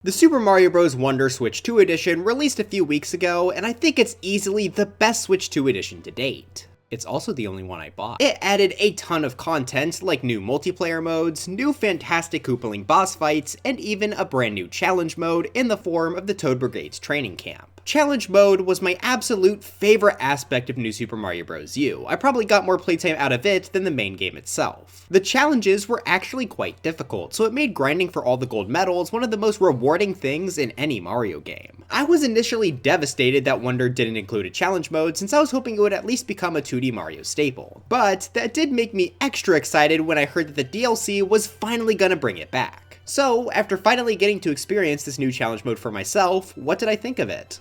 The Super Mario Bros. Wonder Switch 2 edition released a few weeks ago, and I think it's easily the best Switch 2 edition to date. It's also the only one I bought. It added a ton of content, like new multiplayer modes, new fantastic Koopling boss fights, and even a brand new challenge mode in the form of the Toad Brigade's Training Camp. Challenge mode was my absolute favorite aspect of New Super Mario Bros. U. I probably got more playtime out of it than the main game itself. The challenges were actually quite difficult, so it made grinding for all the gold medals one of the most rewarding things in any Mario game. I was initially devastated that Wonder didn't include a challenge mode, since I was hoping it would at least become a 2D Mario staple. But that did make me extra excited when I heard that the DLC was finally gonna bring it back. So, after finally getting to experience this new challenge mode for myself, what did I think of it?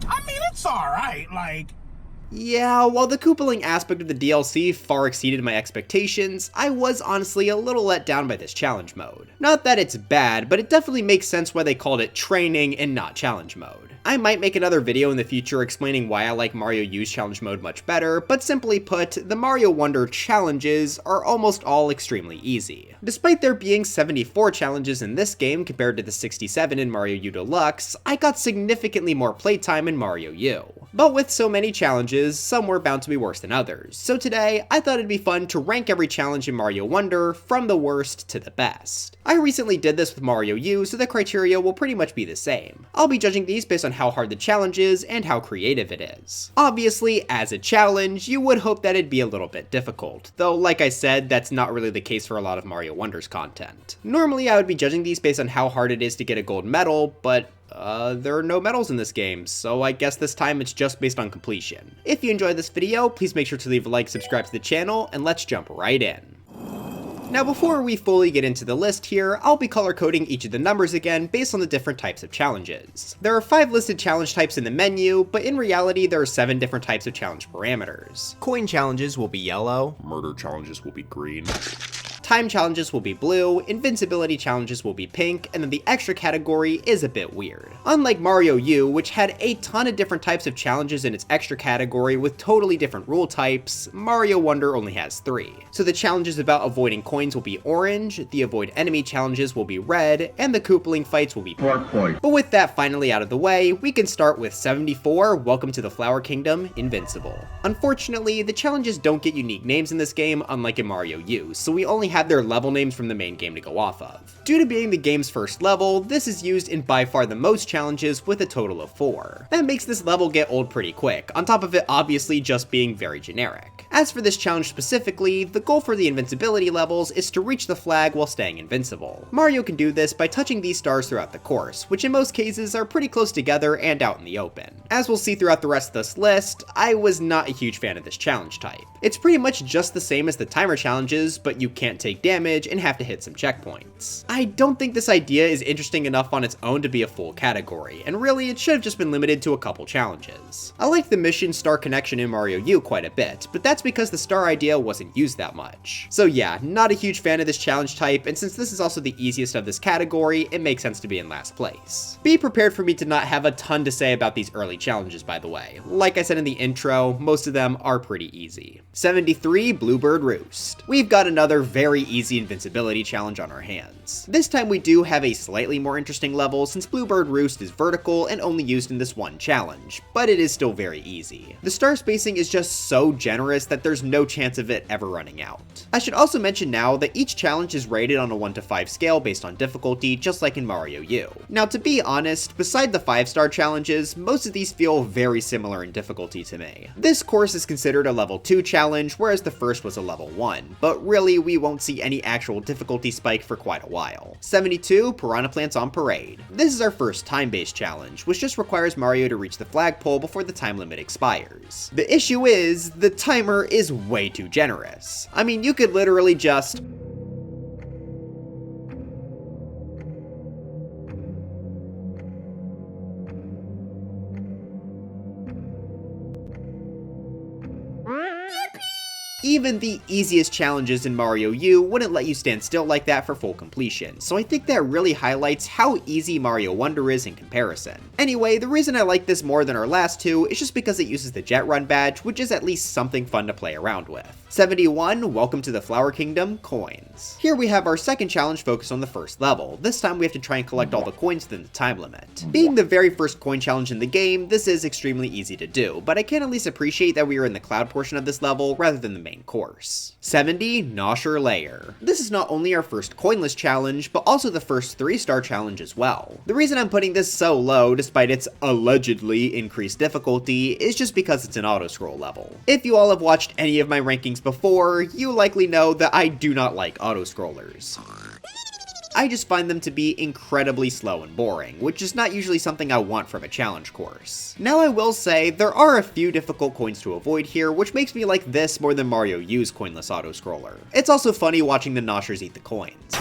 I mean, it's alright, like... Yeah, while the Koopling aspect of the DLC far exceeded my expectations, I was honestly a little let down by this challenge mode. Not that it's bad, but it definitely makes sense why they called it training and not challenge mode. I might make another video in the future explaining why I like Mario U's challenge mode much better, but simply put, the Mario Wonder challenges are almost all extremely easy. Despite there being 74 challenges in this game compared to the 67 in Mario U Deluxe, I got significantly more playtime in Mario U. But with so many challenges, some were bound to be worse than others, so today I thought it'd be fun to rank every challenge in Mario Wonder from the worst to the best. I recently did this with Mario U, so the criteria will pretty much be the same. I'll be judging these based on how hard the challenge is and how creative it is. Obviously, as a challenge, you would hope that it'd be a little bit difficult, though like I said, that's not really the case for a lot of Mario Wonder's content. Normally I would be judging these based on how hard it is to get a gold medal, but there are no medals in this game, so I guess this time it's just based on completion. If you enjoyed this video, please make sure to leave a like, subscribe to the channel, and let's jump right in. Now before we fully get into the list here, I'll be color coding each of the numbers again based on the different types of challenges. There are 5 listed challenge types in the menu, but in reality there are 7 different types of challenge parameters. Coin challenges will be yellow, Murder challenges will be green. time challenges will be blue, invincibility challenges will be pink, and then the extra category is a bit weird. Unlike Mario U, which had a ton of different types of challenges in its extra category with totally different rule types, Mario Wonder only has 3. So the challenges about avoiding coins will be orange, the avoid enemy challenges will be red, and the Koopling fights will be pink. But with that finally out of the way, we can start with 74, Welcome to the Flower Kingdom, Invincible. Unfortunately, the challenges don't get unique names in this game, unlike in Mario U, so we only have their level names from the main game to go off of. Due to being the game's first level, this is used in by far the most challenges with a total of 4. That makes this level get old pretty quick, on top of it obviously just being very generic. As for this challenge specifically, the goal for the invincibility levels is to reach the flag while staying invincible. Mario can do this by touching these stars throughout the course, which in most cases are pretty close together and out in the open. As we'll see throughout the rest of this list, I was not a huge fan of this challenge type. It's pretty much just the same as the timer challenges, but you can't take damage and have to hit some checkpoints. I don't think this idea is interesting enough on its own to be a full category, and really it should have just been limited to a couple challenges. I like the mission star connection in Mario U quite a bit, but that's because the star idea wasn't used that much. So yeah, not a huge fan of this challenge type, and since this is also the easiest of this category, it makes sense to be in last place. Be prepared for me to not have a ton to say about these early challenges, by the way. Like I said in the intro, most of them are pretty easy. 73, Bluebird Roost. We've got another very easy invincibility challenge on our hands. This time we do have a slightly more interesting level since Bluebird Roost is vertical and only used in this one challenge, but it is still very easy. The star spacing is just so generous that there's no chance of it ever running out. I should also mention now that each challenge is rated on a 1 to 5 scale based on difficulty, just like in Mario U. Now to be honest, beside the 5-star challenges, most of these feel very similar in difficulty to me. This course is considered a level 2 challenge, whereas the first was a level 1, but really we won't see any actual difficulty spike for quite a while. 72, Piranha Plants on Parade. This is our first time-based challenge, which just requires Mario to reach the flagpole before the time limit expires. The issue is, the timer is way too generous. I mean, you could literally just... even the easiest challenges in Mario U wouldn't let you stand still like that for full completion, so I think that really highlights how easy Mario Wonder is in comparison. Anyway, the reason I like this more than our last two is just because it uses the Jet Run badge, which is at least something fun to play around with. 71, Welcome to the Flower Kingdom, coins. Here we have our second challenge focused on the first level. This time we have to try and collect all the coins within the time limit. Being the very first coin challenge in the game, this is extremely easy to do, but I can at least appreciate that we are in the cloud portion of this level rather than the main course. 70, Nosher Lair. This is not only our first coinless challenge, but also the first 3-star challenge as well. The reason I'm putting this so low, despite its allegedly increased difficulty, is just because it's an auto-scroll level. If you all have watched any of my rankings before, you likely know that I do not like auto-scrollers. I just find them to be incredibly slow and boring, which is not usually something I want from a challenge course. Now I will say, there are a few difficult coins to avoid here, which makes me like this more than Mario U's coinless auto-scroller. It's also funny watching the Noshers eat the coins.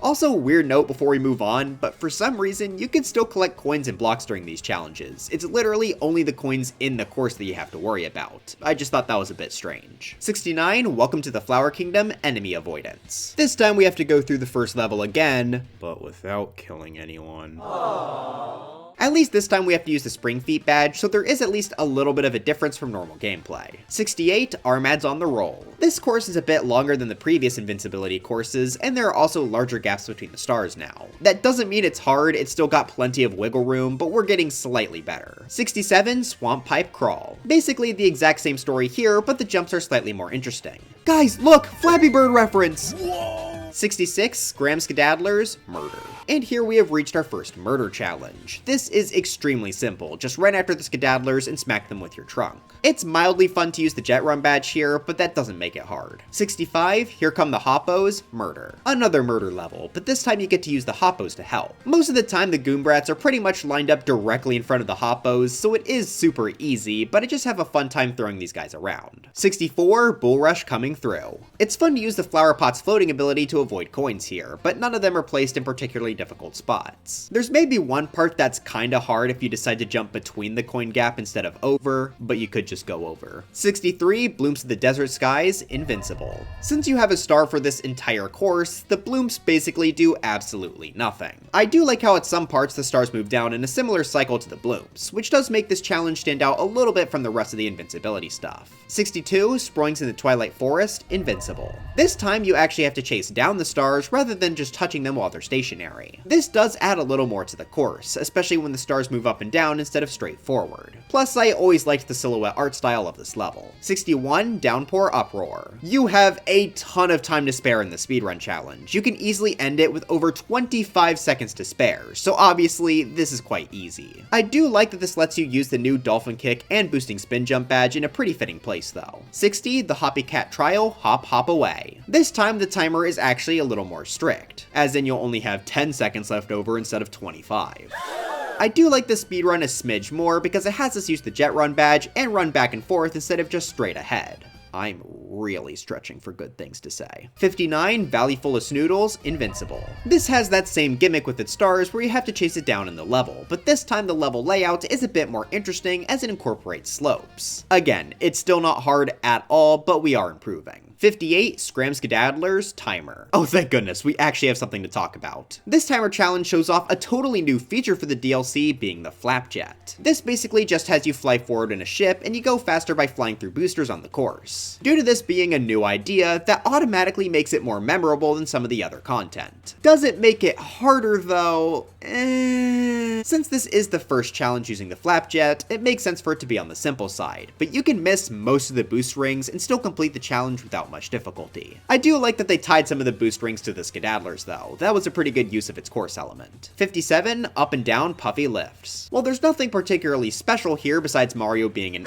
Also, weird note before we move on, but for some reason, you can still collect coins and blocks during these challenges. It's literally only the coins in the course that you have to worry about. I just thought that was a bit strange. 69, Welcome to the Flower Kingdom, enemy avoidance. This time we have to go through the first level again, but without killing anyone. Aww. At least this time we have to use the Spring Feet badge, so there is at least a little bit of a difference from normal gameplay. 68, Armad's on the Roll. This course is a bit longer than the previous invincibility courses, and there are also larger gaps between the stars now. That doesn't mean it's hard, it's still got plenty of wiggle room, but we're getting slightly better. 67, Swamp Pipe Crawl. Basically the exact same story here, but the jumps are slightly more interesting. Guys, look! Flappy Bird reference! Whoa. 66, Graham Skedaddler's Murder. And here we have reached our first murder challenge. This is extremely simple, just run after the Skedaddlers and smack them with your trunk. It's mildly fun to use the Jet Run badge here, but that doesn't make it hard. 65, Here Come the Hoppos, Murder. Another murder level, but this time you get to use the Hoppos to help. Most of the time the Goombrats are pretty much lined up directly in front of the Hoppos, so it is super easy, but I just have a fun time throwing these guys around. 64, Bull Rush Coming Through. It's fun to use the Flower Pot's floating ability to avoid coins here, but none of them are placed in particularly difficult spots. There's maybe one part that's kinda hard if you decide to jump between the coin gap instead of over, but you could just go over. 63, Blooms of the Desert Skies, Invincible. Since you have a star for this entire course, the blooms basically do absolutely nothing. I do like how at some parts the stars move down in a similar cycle to the blooms, which does make this challenge stand out a little bit from the rest of the invincibility stuff. 62, Sproings in the Twilight Forest, Invincible. This time you actually have to chase down the stars rather than just touching them while they're stationary. This does add a little more to the course, especially when the stars move up and down instead of straight forward. Plus, I always liked the silhouette art style of this level. 61, Downpour Uproar. You have a ton of time to spare in the speedrun challenge. You can easily end it with over 25 seconds to spare, so obviously this is quite easy. I do like that this lets you use the new Dolphin Kick and Boosting Spin Jump badge in a pretty fitting place though. 60, the Hoppy Cat Trial, Hop Hop Away. This time the timer is actually a little more strict, as in you'll only have 10 seconds left over instead of 25. I do like the speedrun a smidge more because it has us use the Jet Run badge and run back and forth instead of just straight ahead. I'm really stretching for good things to say. 59, Valley Full of Snoodles, Invincible. This has that same gimmick with its stars where you have to chase it down in the level, but this time the level layout is a bit more interesting as it incorporates slopes. Again, it's still not hard at all, but we are improving. 58, Scram Skedaddler's Timer. Oh, thank goodness, we actually have something to talk about. This timer challenge shows off a totally new feature for the DLC, being the Flapjet. This basically just has you fly forward in a ship, and you go faster by flying through boosters on the course. Due to this being a new idea, that automatically makes it more memorable than some of the other content. Does it make it harder though? Since this is the first challenge using the Flapjet, it makes sense for it to be on the simple side, but you can miss most of the boost rings and still complete the challenge without much difficulty. I do like that they tied some of the boost rings to the Skedaddlers though. That was a pretty good use of its course element. 57, Up and Down Puffy Lifts. Well, there's nothing particularly special here besides Mario being an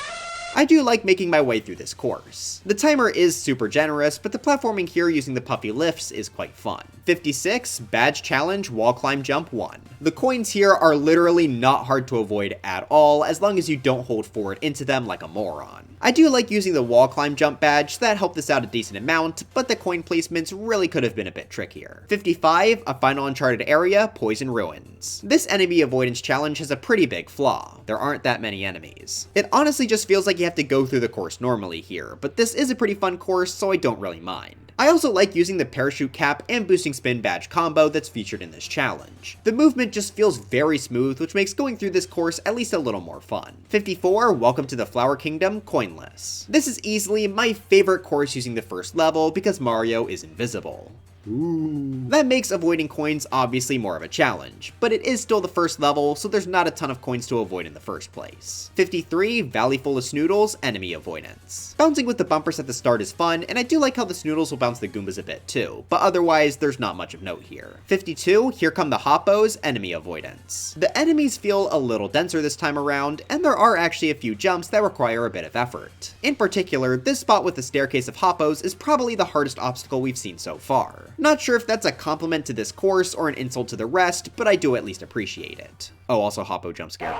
I do like making my way through this course. The timer is super generous, but the platforming here using the puffy lifts is quite fun. 56, Badge Challenge Wall Climb Jump 1. The coins here are literally not hard to avoid at all, as long as you don't hold forward into them like a moron. I do like using the wall climb jump badge, so that helped this out a decent amount, but the coin placements really could have been a bit trickier. 55, a final uncharted area, Poison Ruins. This enemy avoidance challenge has a pretty big flaw. There aren't that many enemies. It honestly just feels like you have to go through the course normally here, but this is a pretty fun course, so I don't really mind. I also like using the parachute cap and boosting spin badge combo that's featured in this challenge. The movement just feels very smooth, which makes going through this course at least a little more fun. 54, Welcome to the Flower Kingdom, Coinless. This is easily my favorite course using the first level because Mario is invisible. Ooh. That makes avoiding coins obviously more of a challenge, but it is still the first level, so there's not a ton of coins to avoid in the first place. 53, Valley Full of Snoodles, Enemy Avoidance. Bouncing with the bumpers at the start is fun, and I do like how the Snoodles will bounce the Goombas a bit too, but otherwise there's not much of note here. 52, Here Come the Hoppos, Enemy Avoidance. The enemies feel a little denser this time around, and there are actually a few jumps that require a bit of effort. In particular, this spot with the staircase of Hoppos is probably the hardest obstacle we've seen so far. Not sure if that's a compliment to this course or an insult to the rest, but I do at least appreciate it. Oh, also Hoppo jump scare.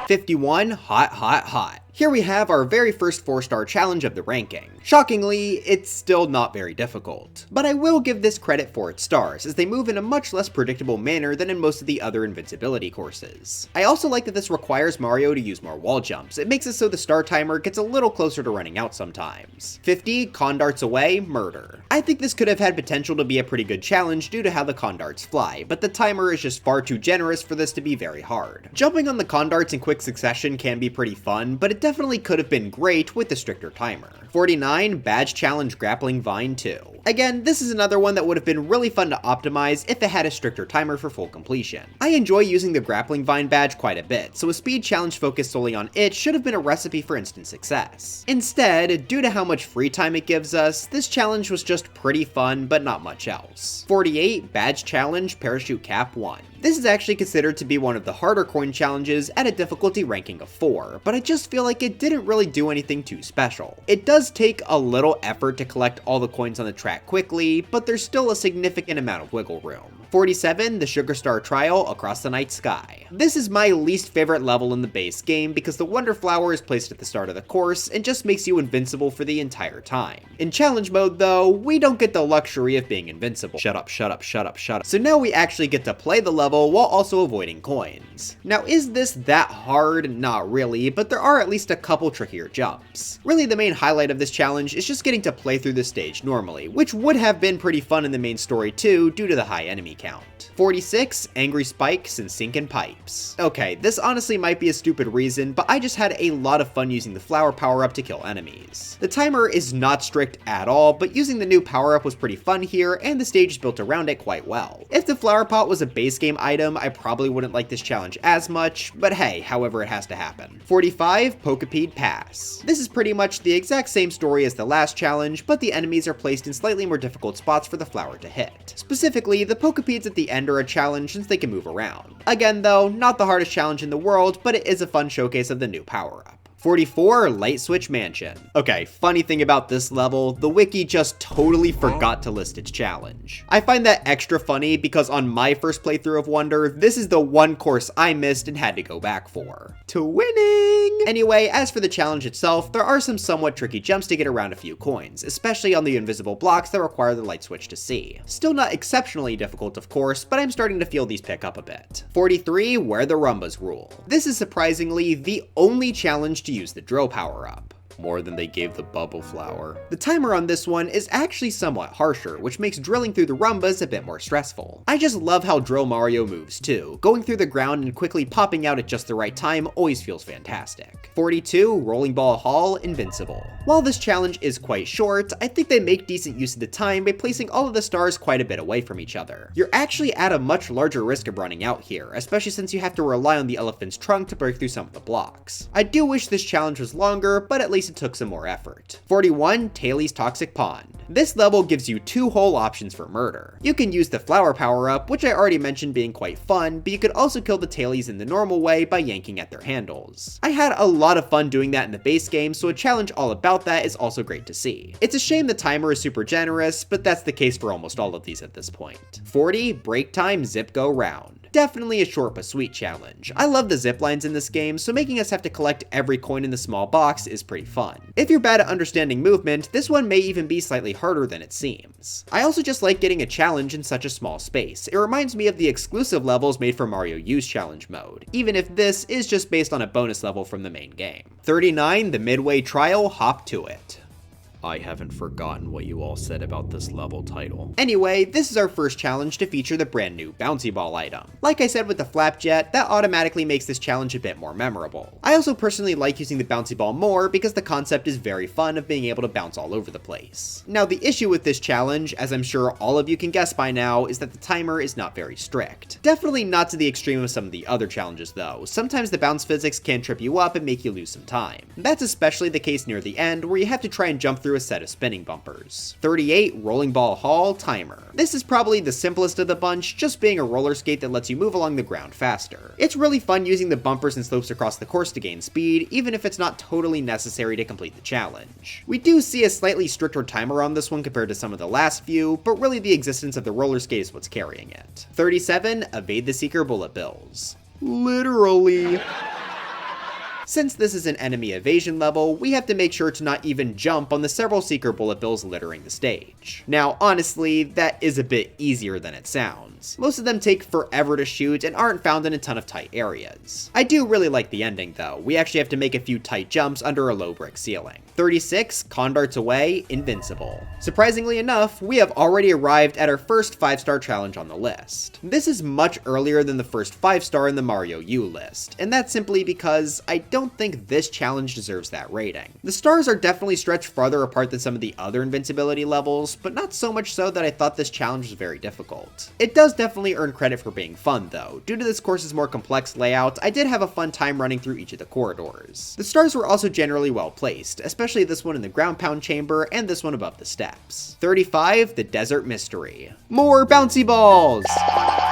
51, Hot Hot Hot. Here we have our very first 4-star challenge of the ranking. Shockingly, it's still not very difficult, but I will give this credit for its stars, as they move in a much less predictable manner than in most of the other invincibility courses. I also like that this requires Mario to use more wall jumps. It makes it so the star timer gets a little closer to running out sometimes. 50, Con Darts Away, Murder. I think this could have had potential to be a pretty good challenge due to how the con darts fly, but the timer is just far too generous for this to be very hard. Jumping on the con darts in quick succession can be pretty fun, but it definitely could have been great with the stricter timer. 49, Badge Challenge Grappling Vine 2. Again, this is another one that would have been really fun to optimize if it had a stricter timer for full completion. I enjoy using the Grappling Vine badge quite a bit, so a speed challenge focused solely on it should have been a recipe for instant success. Instead, due to how much free time it gives us, this challenge was just pretty fun, but not much else. 48, Badge Challenge Parachute Cap 1. This is actually considered to be one of the harder coin challenges at a difficulty ranking of 4, but I just feel like it didn't really do anything too special. It does take a little effort to collect all the coins on the track quickly, but there's still a significant amount of wiggle room. 47, the Sugar Star Trial Across the Night Sky. This is my least favorite level in the base game because the Wonder Flower is placed at the start of the course and just makes you invincible for the entire time. In challenge mode though, we don't get the luxury of being invincible. Shut up, shut up, shut up, shut up. So now we actually get to play the level while also avoiding coins. Now is this that hard? Not really, but there are at least a couple trickier jumps. Really the main highlight of this challenge is just getting to play through the stage normally, which would have been pretty fun in the main story too due to the high enemy count. 46, Angry Spikes and Sinkin' Pipes. Okay, this honestly might be a stupid reason, but I just had a lot of fun using the flower power-up to kill enemies. The timer is not strict at all, but using the new power-up was pretty fun here, and the stage is built around it quite well. If the flower pot was a base game item, I probably wouldn't like this challenge as much, but hey, however it has to happen. 45, Pokepede Pass. This is pretty much the exact same story as the last challenge, but the enemies are placed in slightly more difficult spots for the flower to hit. Specifically, the Pokepedes at the end are a challenge since they can move around. Again though, not the hardest challenge in the world, but it is a fun showcase of the new power-up. 44, Light Switch Mansion. Okay, funny thing about this level, the wiki just totally forgot to list its challenge. I find that extra funny because on my first playthrough of Wonder, this is the one course I missed and had to go back for. To winning! Anyway, as for the challenge itself, there are some somewhat tricky jumps to get around a few coins, especially on the invisible blocks that require the light switch to see. Still not exceptionally difficult of course, but I'm starting to feel these pick up a bit. 43, Where the Rumbas Rule. This is surprisingly the only challenge to use the drill power-up. More than they gave the bubble flower. The timer on this one is actually somewhat harsher, which makes drilling through the Rumbas a bit more stressful. I just love how Drill Mario moves too. Going through the ground and quickly popping out at just the right time always feels fantastic. 42, Rolling Ball Hall, Invincible. While this challenge is quite short, I think they make decent use of the time by placing all of the stars quite a bit away from each other. You're actually at a much larger risk of running out here, especially since you have to rely on the elephant's trunk to break through some of the blocks. I do wish this challenge was longer, but at least it took some more effort. 41, Tailey's Toxic Pond. This level gives you 2 whole options for murder. You can use the flower power-up, which I already mentioned being quite fun, but you could also kill the tailies in the normal way by yanking at their handles. I had a lot of fun doing that in the base game, so a challenge all about that is also great to see. It's a shame the timer is super generous, but that's the case for almost all of these at this point. 40, break time, zip go round. Definitely a short but sweet challenge. I love the zip lines in this game, so making us have to collect every coin in the small box is pretty fun. If you're bad at understanding movement, this one may even be slightly harder than it seems. I also just like getting a challenge in such a small space. It reminds me of the exclusive levels made for Mario U's challenge mode, even if this is just based on a bonus level from the main game. 39, the midway trial, hop to it. I haven't forgotten what you all said about this level title. Anyway, this is our first challenge to feature the brand new bouncy ball item. Like I said with the Flapjet, that automatically makes this challenge a bit more memorable. I also personally like using the bouncy ball more because the concept is very fun of being able to bounce all over the place. Now the issue with this challenge, as I'm sure all of you can guess by now, is that the timer is not very strict. Definitely not to the extreme of some of the other challenges though. Sometimes the bounce physics can trip you up and make you lose some time. That's especially the case near the end, where you have to try and jump through a set of spinning bumpers. 38, rolling ball haul, timer. This is probably the simplest of the bunch, just being a roller skate that lets you move along the ground faster. It's really fun using the bumpers and slopes across the course to gain speed, even if it's not totally necessary to complete the challenge. We do see a slightly stricter timer on this one compared to some of the last few, but really the existence of the roller skate is what's carrying it. 37, evade the seeker bullet bills. Literally. Since this is an enemy evasion level, we have to make sure to not even jump on the several seeker bullet bills littering the stage. Now honestly, that is a bit easier than it sounds. Most of them take forever to shoot and aren't found in a ton of tight areas. I do really like the ending though. We actually have to make a few tight jumps under a low brick ceiling. 36, con darts away, invincible. Surprisingly enough, we have already arrived at our first 5-star challenge on the list. This is much earlier than the first 5-star in the Mario U list, and that's simply because I don't think this challenge deserves that rating. The stars are definitely stretched farther apart than some of the other invincibility levels, but not so much so that I thought this challenge was very difficult. It does definitely earn credit for being fun though. Due to this course's more complex layout, I did have a fun time running through each of the corridors. The stars were also generally well placed, especially this one in the ground pound chamber and this one above the steps. 35, the desert mystery. More bouncy balls!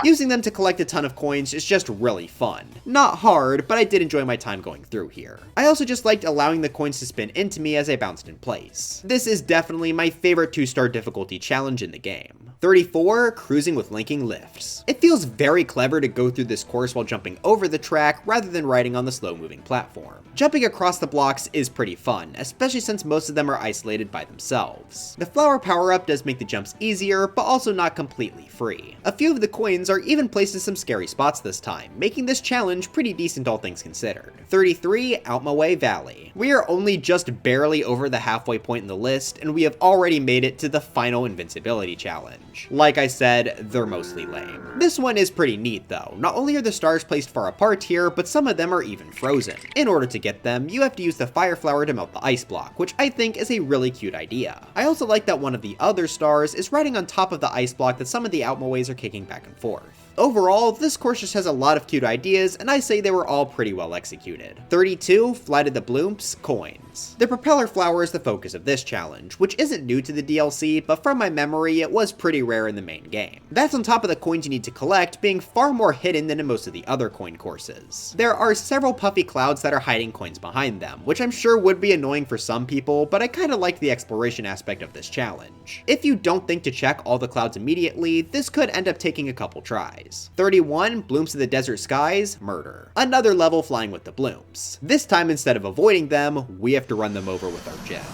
Using them to collect a ton of coins is just really fun. Not hard, but I did enjoy my time going through here. I also just liked allowing the coins to spin into me as I bounced in place. This is definitely my favorite 2-star difficulty challenge in the game. 34, cruising with linking lifts. It feels very clever to go through this course while jumping over the track rather than riding on the slow moving platform. Jumping across the blocks is pretty fun, especially since most of them are isolated by themselves. The flower power-up does make the jumps easier, but also not completely free. A few of the coins are even placed in some scary spots this time, making this challenge pretty decent all things considered. 33, Out My Way Valley. We are only just barely over the halfway point in the list, and we have already made it to the final invincibility challenge. Like I said, they're mostly lame. This one is pretty neat though. Not only are the stars placed far apart here, but some of them are even frozen. In order to get them, you have to use the fire flower to melt the ice block, which I think is a really cute idea. I also like that one of the other stars is riding on top of the ice block that some of the Out My Ways are kicking back and forth. Overall, this course just has a lot of cute ideas, and I say they were all pretty well executed. 32, Flight of the Bloomps, coins. The propeller flower is the focus of this challenge, which isn't new to the DLC, but from my memory, it was pretty rare in the main game. That's on top of the coins you need to collect being far more hidden than in most of the other coin courses. There are several puffy clouds that are hiding coins behind them, which I'm sure would be annoying for some people, but I kinda like the exploration aspect of this challenge. If you don't think to check all the clouds immediately, this could end up taking a couple tries. 31, Blooms of the Desert Skies, murder. Another level flying with the blooms. This time instead of avoiding them, we have to run them over with our jet.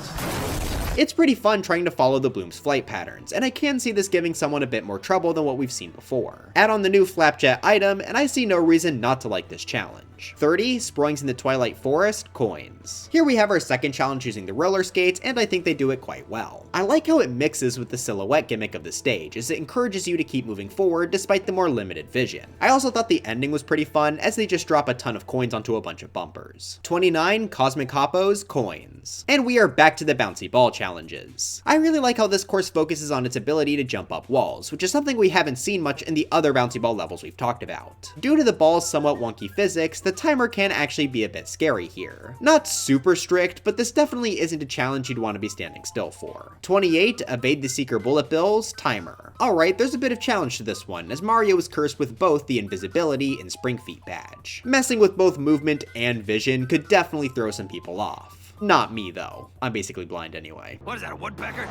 It's pretty fun trying to follow the bloom's flight patterns, and I can see this giving someone a bit more trouble than what we've seen before. Add on the new Flapjet item, and I see no reason not to like this challenge. 30, Sproings in the Twilight Forest, coins. Here we have our second challenge using the roller skates, and I think they do it quite well. I like how it mixes with the silhouette gimmick of the stage, as it encourages you to keep moving forward despite the more limited vision. I also thought the ending was pretty fun, as they just drop a ton of coins onto a bunch of bumpers. 29, Cosmic Hoppos, coins. And we are back to the bouncy ball challenges. I really like how this course focuses on its ability to jump up walls, which is something we haven't seen much in the other bouncy ball levels we've talked about. Due to the ball's somewhat wonky physics, the timer can actually be a bit scary here. Not super strict, but this definitely isn't a challenge you'd want to be standing still for. 28, evade the Seeker bullet bills, timer. Alright, there's a bit of challenge to this one, as Mario is cursed with both the invisibility and spring feet badge. Messing with both movement and vision could definitely throw some people off. Not me though. I'm basically blind anyway. What is that, a woodpecker?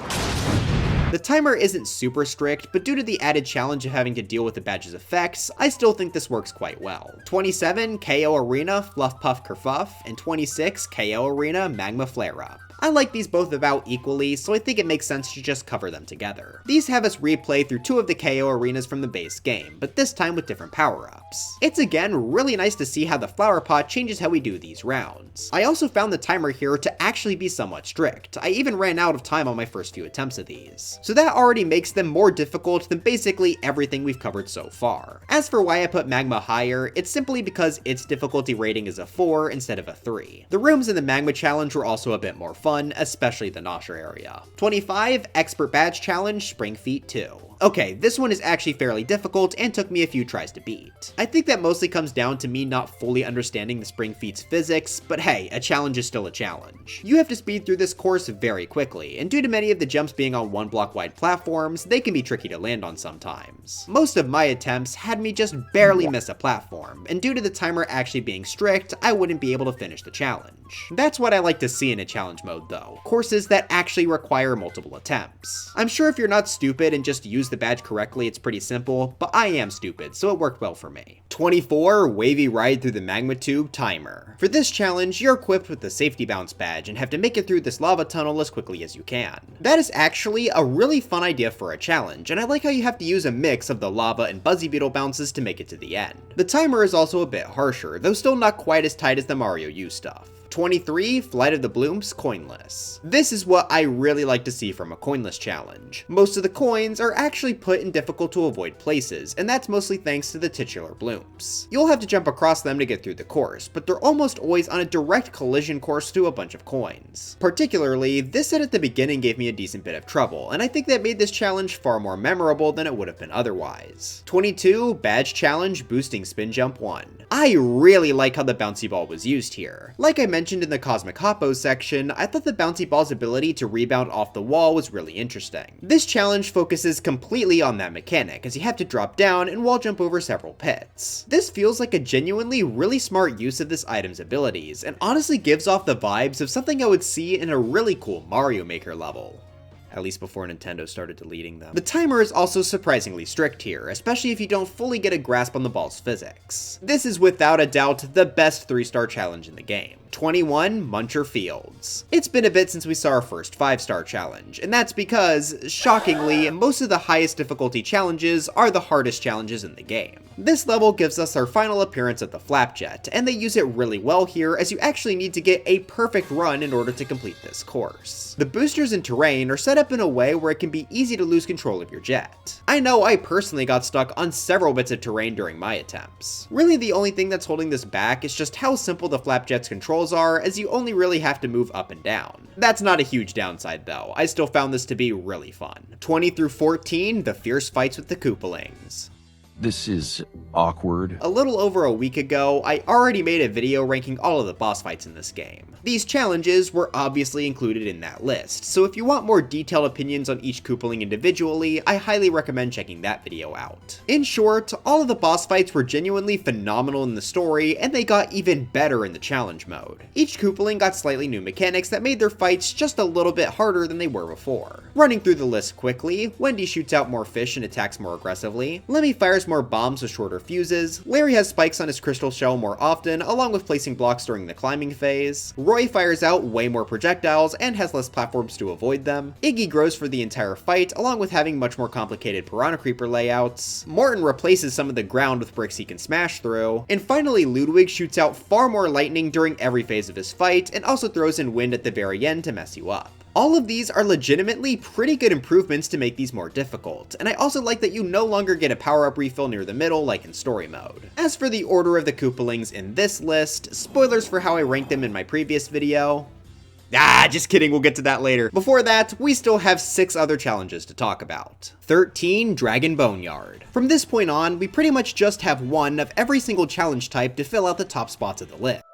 The timer isn't super strict, but due to the added challenge of having to deal with the badge's effects, I still think this works quite well. 27, KO Arena, Fluff Puff Kerfuff, and 26, KO Arena, Magma Flare Up. I like these both about equally, so I think it makes sense to just cover them together. These have us replay through 2 of the KO arenas from the base game, but this time with different power-ups. It's again really nice to see how the flower pot changes how we do these rounds. I also found the timer here to actually be somewhat strict. I even ran out of time on my first few attempts of these. So that already makes them more difficult than basically everything we've covered so far. As for why I put Magma higher, it's simply because its difficulty rating is a 4 instead of a 3. The rooms in the Magma challenge were also a bit more fun, especially the Nausea area. 25, Expert Badge Challenge, Spring Feet 2. Okay, this one is actually fairly difficult and took me a few tries to beat. I think that mostly comes down to me not fully understanding the spring feet's physics, but hey, a challenge is still a challenge. You have to speed through this course very quickly, and due to many of the jumps being on 1 block wide platforms, they can be tricky to land on sometimes. Most of my attempts had me just barely miss a platform, and due to the timer actually being strict, I wouldn't be able to finish the challenge. That's what I like to see in a challenge mode though, courses that actually require multiple attempts. I'm sure if you're not stupid and just use the badge correctly, it's pretty simple, but I am stupid, so it worked well for me. 24, Wavy Ride Through the Magma Tube, timer. For this challenge, you're equipped with the Safety Bounce badge and have to make it through this lava tunnel as quickly as you can. That is actually a really fun idea for a challenge, and I like how you have to use a mix of the lava and Buzzy Beetle bounces to make it to the end. The timer is also a bit harsher, though still not quite as tight as the Mario U stuff. 23, Flight of the Blooms, coinless. This is what I really like to see from a coinless challenge. Most of the coins are actually put in difficult to avoid places, and that's mostly thanks to the titular blooms. You'll have to jump across them to get through the course, but they're almost always on a direct collision course to a bunch of coins. Particularly, this set at the beginning gave me a decent bit of trouble, and I think that made this challenge far more memorable than it would have been otherwise. 22, Badge Challenge, Boosting Spin Jump 1. I really like how the bouncy ball was used here. Like I mentioned in the Cosmic Hoppo section, I thought the bouncy ball's ability to rebound off the wall was really interesting. This challenge focuses completely on that mechanic, as you have to drop down and wall jump over several pits. This feels like a genuinely really smart use of this item's abilities, and honestly gives off the vibes of something I would see in a really cool Mario Maker level. At least before Nintendo started deleting them. The timer is also surprisingly strict here, especially if you don't fully get a grasp on the ball's physics. This is without a doubt the best 3-star challenge in the game. 21, Muncher Fields. It's been a bit since we saw our first 5-star challenge, and that's because, shockingly, most of the highest difficulty challenges are the hardest challenges in the game. This level gives us our final appearance at the Flapjet, and they use it really well here as you actually need to get a perfect run in order to complete this course. The boosters and terrain are set up in a way where it can be easy to lose control of your jet. I know I personally got stuck on several bits of terrain during my attempts. Really the only thing that's holding this back is just how simple the Flapjet's controls are, as you only really have to move up and down. That's not a huge downside though, I still found this to be really fun. 20 through 14, the fierce fights with the koopalings. This is awkward. A little over a week ago, I already made a video ranking all of the boss fights in this game. These challenges were obviously included in that list, so if you want more detailed opinions on each Koopaling individually, I highly recommend checking that video out. In short, all of the boss fights were genuinely phenomenal in the story, and they got even better in the challenge mode. Each Koopaling got slightly new mechanics that made their fights just a little bit harder than they were before. Running through the list quickly, Wendy shoots out more fish and attacks more aggressively, Lemmy fires more bombs with shorter fuses, Larry has spikes on his crystal shell more often, along with placing blocks during the climbing phase, Roy fires out way more projectiles and has less platforms to avoid them, Iggy grows for the entire fight, along with having much more complicated Piranha Creeper layouts, Morton replaces some of the ground with bricks he can smash through, and finally Ludwig shoots out far more lightning during every phase of his fight, and also throws in wind at the very end to mess you up. All of these are legitimately pretty good improvements to make these more difficult, and I also like that you no longer get a power-up refill near the middle like in story mode. As for the order of the Koopalings in this list, spoilers for how I ranked them in my previous video, Just kidding, we'll get to that later. Before that, we still have 6 other challenges to talk about. 13, Dragon Boneyard. From this point on, we pretty much just have one of every single challenge type to fill out the top spots of the list.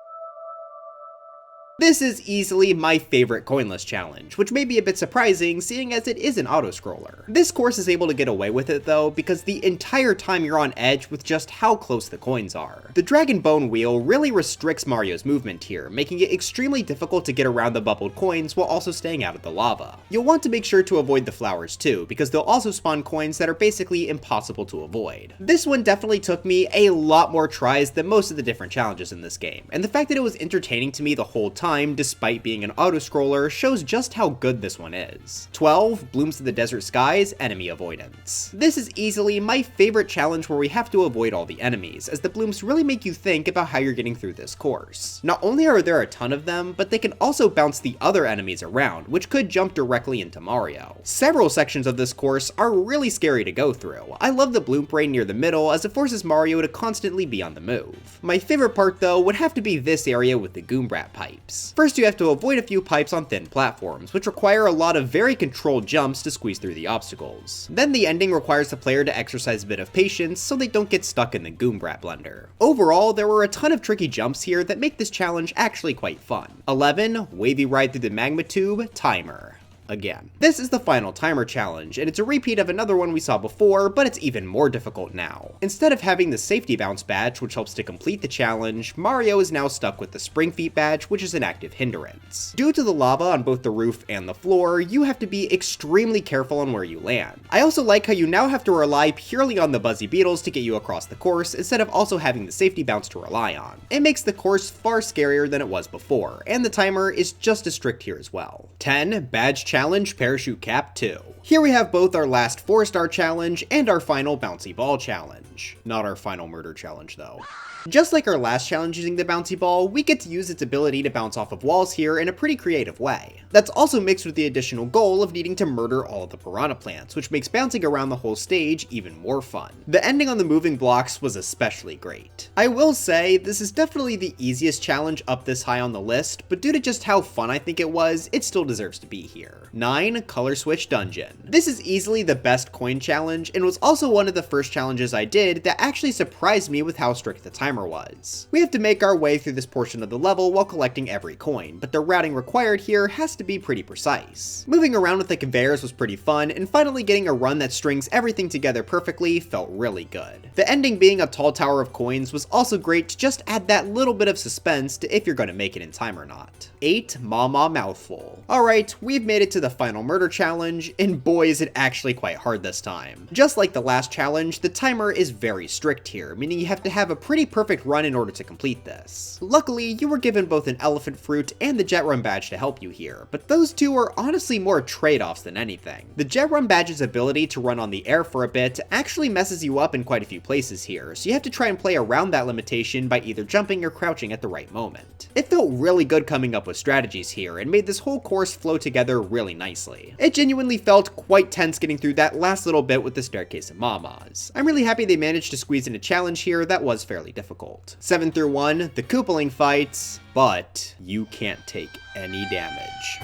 This is easily my favorite coinless challenge, which may be a bit surprising seeing as it is an auto-scroller. This course is able to get away with it though because the entire time you're on edge with just how close the coins are. The Dragon Bone wheel really restricts Mario's movement here, making it extremely difficult to get around the bubbled coins while also staying out of the lava. You'll want to make sure to avoid the flowers too, because they'll also spawn coins that are basically impossible to avoid. This one definitely took me a lot more tries than most of the different challenges in this game, and the fact that it was entertaining to me the whole time despite being an auto-scroller shows just how good this one is. 12, Blooms of the Desert Skies, Enemy Avoidance. This is easily my favorite challenge where we have to avoid all the enemies, as the blooms really make you think about how you're getting through this course. Not only are there a ton of them, but they can also bounce the other enemies around, which could jump directly into Mario. Several sections of this course are really scary to go through. I love the bloom parade near the middle as it forces Mario to constantly be on the move. My favorite part though would have to be this area with the Goombrat pipes. First, you have to avoid a few pipes on thin platforms, which require a lot of very controlled jumps to squeeze through the obstacles. Then the ending requires the player to exercise a bit of patience so they don't get stuck in the Goombrat blender. Overall, there were a ton of tricky jumps here that make this challenge actually quite fun. 11, Wavy Ride Through the Magma Tube, Timer. Again. This is the final timer challenge, and it's a repeat of another one we saw before, but it's even more difficult now. Instead of having the safety bounce badge, which helps to complete the challenge, Mario is now stuck with the spring feet badge, which is an active hindrance. Due to the lava on both the roof and the floor, you have to be extremely careful on where you land. I also like how you now have to rely purely on the Buzzy Beetles to get you across the course, instead of also having the safety bounce to rely on. It makes the course far scarier than it was before, and the timer is just as strict here as well. 10, Badge Challenge Parachute Cap 2. Here we have both our last 4-star challenge and our final bouncy ball challenge. Not our final murder challenge though. Just like our last challenge using the bouncy ball, we get to use its ability to bounce off of walls here in a pretty creative way. That's also mixed with the additional goal of needing to murder all of the piranha plants, which makes bouncing around the whole stage even more fun. The ending on the moving blocks was especially great. I will say, this is definitely the easiest challenge up this high on the list, but due to just how fun I think it was, it still deserves to be here. 9, Color Switch Dungeon. This is easily the best coin challenge, and was also one of the first challenges I did that actually surprised me with how strict the timer was. We have to make our way through this portion of the level while collecting every coin, but the routing required here has to be pretty precise. Moving around with the conveyors was pretty fun, and finally getting a run that strings everything together perfectly felt really good. The ending being a tall tower of coins was also great to just add that little bit of suspense to if you're going to make it in time or not. 8, Mama Mouthful. Alright, we've made it to the final murder challenge, and boy is it actually quite hard this time. Just like the last challenge, the timer is very strict here, meaning you have to have a pretty perfect run in order to complete this. Luckily, you were given both an elephant fruit and the jet run badge to help you here, but those two are honestly more trade-offs than anything. The jet run badge's ability to run on the air for a bit actually messes you up in quite a few places here, so you have to try and play around that limitation by either jumping or crouching at the right moment. It felt really good coming up with strategies here, and made this whole course flow together really nicely. It genuinely felt quite tense getting through that last little bit with the Staircase of Mamas. I'm really happy they managed to squeeze in a challenge here that was fairly difficult. 7 through 1, the Koopling fights, but you can't take any damage.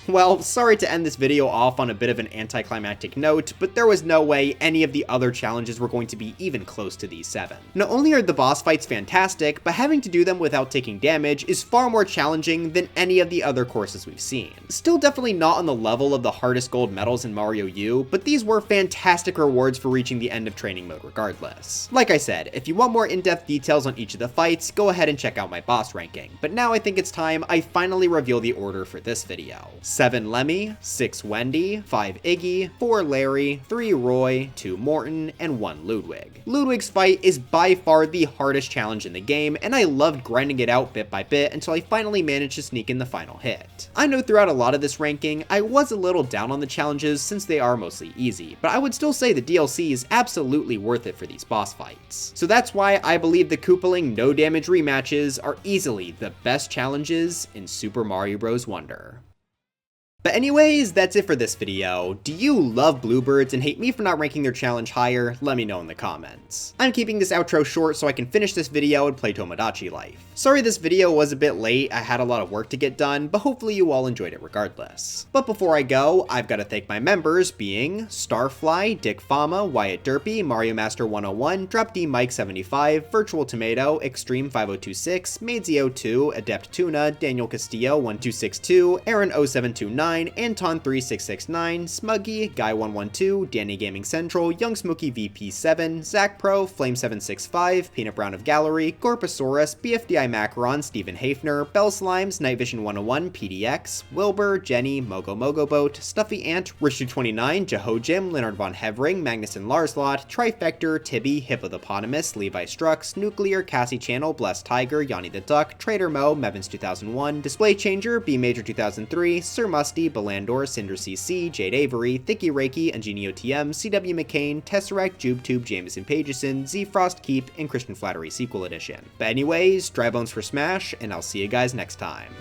Well, sorry to end this video off on a bit of an anticlimactic note, but there was no way any of the other challenges were going to be even close to these 7. Not only are the boss fights fantastic, but having to do them without taking damage is far more challenging than any of the other courses we've seen. Still definitely not on the level of the hardest gold medals in Mario U, but these were fantastic rewards for reaching the end of training mode regardless. Like I said, if you want more in-depth details on each of the fights, go ahead and check out my boss ranking, but now I think it's time I finally reveal the order for this video. 7 Lemmy, 6 Wendy, 5 Iggy, 4 Larry, 3 Roy, 2 Morton, and 1 Ludwig. Ludwig's fight is by far the hardest challenge in the game, and I loved grinding it out bit by bit until I finally managed to sneak in the final hit. I know throughout a lot of this ranking, I was a little down on the challenges since they are mostly easy, but I would still say the DLC is absolutely worth it for these boss fights. So that's why I believe the Koopling no damage rematches are easily the best challenges in Super Mario Bros. Wonder. But anyways, that's it for this video. Do you love bluebirds and hate me for not ranking their challenge higher? Let me know in the comments. I'm keeping this outro short so I can finish this video and play Tomodachi Life. Sorry this video was a bit late, I had a lot of work to get done, but hopefully you all enjoyed it regardless. But before I go, I've got to thank my members being Starfly, Dick Fama, Wyatt Derpy, Mario Master 101, Drop D Mike 75, Virtual Tomato, Extreme 5026, Maidsy02, Adept Tuna, Daniel Castillo 1262, Aaron 0729, Anton 3669, Smuggy, Guy 112, Danny Gaming Central, Young Smokey VP7, Zach Pro, Flame 765, Peanut Brown of Gallery, Gorpasaurus, BFDI Macaron, Stephen Hafner, Bell Slimes, Night Vision 101, PDX, Wilbur, Jenny, Mogo Mogo Boat, Stuffy Ant, Rich229, Jeho Jim, Leonard Von Hevering, Magnus and Larslot, Trifector, Tibby, Hippopotamus, Levi Strux, Nuclear, Cassie Channel, Blessed Tiger, Yanni the Duck, Trader Mo, Mevins 2001, Display Changer, B Major 2003, Sir Musty, Belandor, Cinder CC, Jade Avery, Thicky Reiki, Ingenio TM, CW McCain, Tesseract, JubeTube, Jameson Pageson, Z Frost Keep, and Christian Flattery Sequel Edition. But anyways, dry bones for Smash, and I'll see you guys next time.